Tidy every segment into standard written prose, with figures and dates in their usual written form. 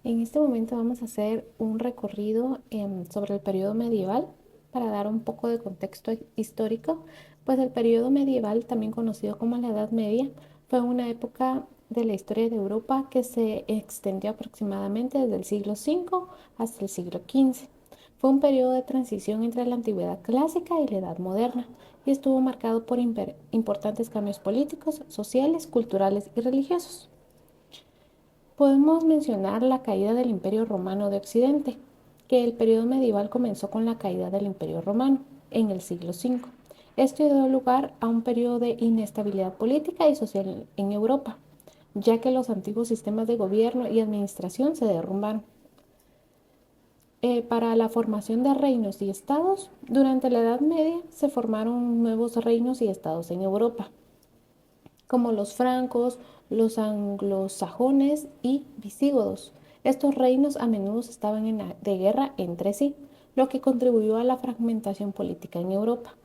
En este momento vamos a hacer un recorrido sobre el periodo medieval para dar un poco de contexto histórico, pues el periodo medieval, también conocido como la Edad Media, fue una época de la historia de Europa que se extendió aproximadamente desde el siglo V hasta el siglo XV. Fue un periodo de transición entre la antigüedad clásica y la Edad moderna y estuvo marcado por importantes cambios políticos, sociales, culturales y religiosos. Podemos mencionar la caída del Imperio Romano de Occidente, que el periodo medieval comenzó con la caída del Imperio Romano en el siglo V. Esto dio lugar a un periodo de inestabilidad política y social en Europa, ya que los antiguos sistemas de gobierno y administración se derrumbaron. Para la formación de reinos y estados, durante la Edad Media se formaron nuevos reinos y estados en Europa, como los francos, los anglosajones y visigodos. Estos reinos a menudo estaban de guerra entre sí, lo que contribuyó a la fragmentación política en Europa.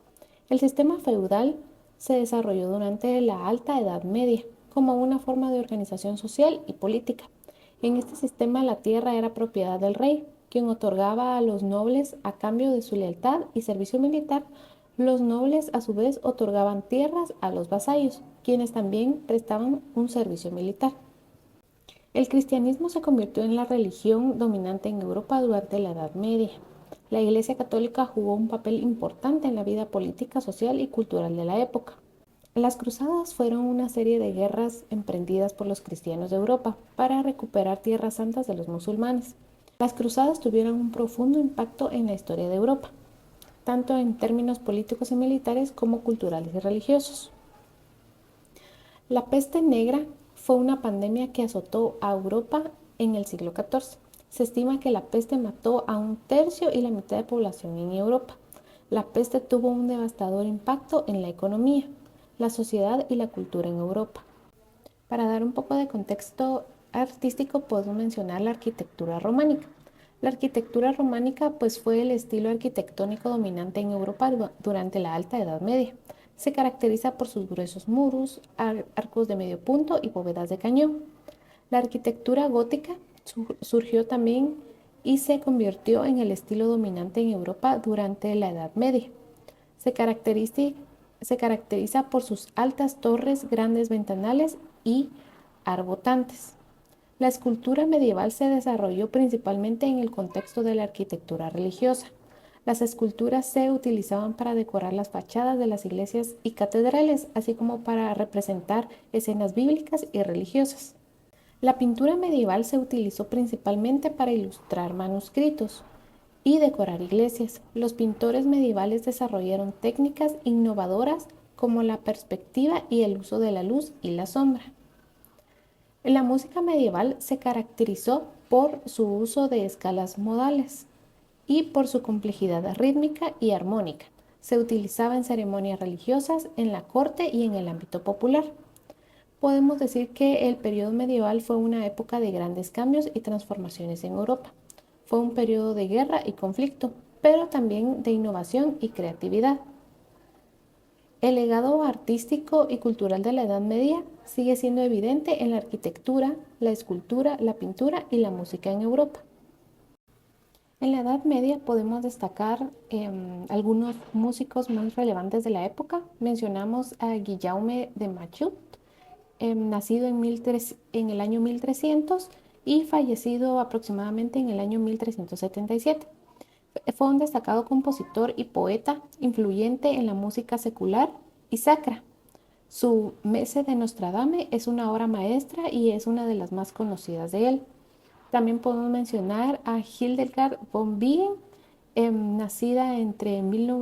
El sistema feudal se desarrolló durante la Alta Edad Media como una forma de organización social y política. En este sistema la tierra era propiedad del rey, quien otorgaba a los nobles a cambio de su lealtad y servicio militar. Los nobles a su vez otorgaban tierras a los vasallos, quienes también prestaban un servicio militar. El cristianismo se convirtió en la religión dominante en Europa durante la Edad Media. La Iglesia Católica jugó un papel importante en la vida política, social y cultural de la época. Las cruzadas fueron una serie de guerras emprendidas por los cristianos de Europa para recuperar tierras santas de los musulmanes. Las cruzadas tuvieron un profundo impacto en la historia de Europa, tanto en términos políticos y militares como culturales y religiosos. La peste negra fue una pandemia que azotó a Europa en el siglo XIV. Se estima que la peste mató a un tercio y la mitad de población en Europa. La peste tuvo un devastador impacto en la economía, la sociedad y la cultura en Europa. Para dar un poco de contexto artístico, podemos mencionar la arquitectura románica. La arquitectura románica pues, fue el estilo arquitectónico dominante en Europa durante la Alta Edad Media. Se caracteriza por sus gruesos muros, arcos de medio punto y bóvedas de cañón. La arquitectura gótica surgió también y se convirtió en el estilo dominante en Europa durante la Edad Media. Se caracteriza, se caracteriza por sus altas torres, grandes ventanales y arbotantes. La escultura medieval se desarrolló principalmente en el contexto de la arquitectura religiosa. Las esculturas se utilizaban para decorar las fachadas de las iglesias y catedrales, así como para representar escenas bíblicas y religiosas. La pintura medieval se utilizó principalmente para ilustrar manuscritos y decorar iglesias. Los pintores medievales desarrollaron técnicas innovadoras como la perspectiva y el uso de la luz y la sombra. La música medieval se caracterizó por su uso de escalas modales y por su complejidad rítmica y armónica. Se utilizaba en ceremonias religiosas, en la corte y en el ámbito popular. Podemos decir que el periodo medieval fue una época de grandes cambios y transformaciones en Europa. Fue un periodo de guerra y conflicto, pero también de innovación y creatividad. El legado artístico y cultural de la Edad Media sigue siendo evidente en la arquitectura, la escultura, la pintura y la música en Europa. En la Edad Media podemos destacar algunos músicos más relevantes de la época. Mencionamos a Guillaume de Machaut, nacido en el año 1300 y fallecido aproximadamente en el año 1377. Fue un destacado compositor y poeta influyente en la música secular y sacra. Su Messe de Nostradame es una obra maestra y es una de las más conocidas de él. También podemos mencionar a Hildegard von Bingen, nacida en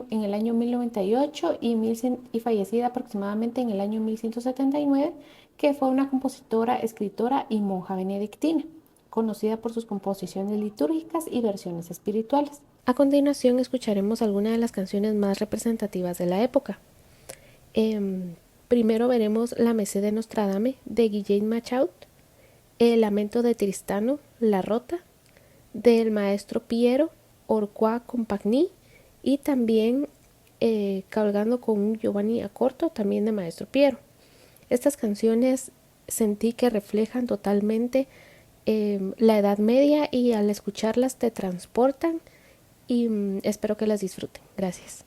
el año 1098 y fallecida aproximadamente en el año 1179, que fue una compositora, escritora y monja benedictina, conocida por sus composiciones litúrgicas y versiones espirituales. A continuación escucharemos algunas de las canciones más representativas de la época. Em, Primero veremos La Messe de Nostradame de Guillaume Machaut, El Lamento de Tristano, La Rota, del maestro Piero Orqua Compagni y también Cabalgando con un Giovanni Accorto, también de maestro Piero. Estas canciones sentí que reflejan totalmente la Edad Media y al escucharlas te transportan y espero que las disfruten. Gracias.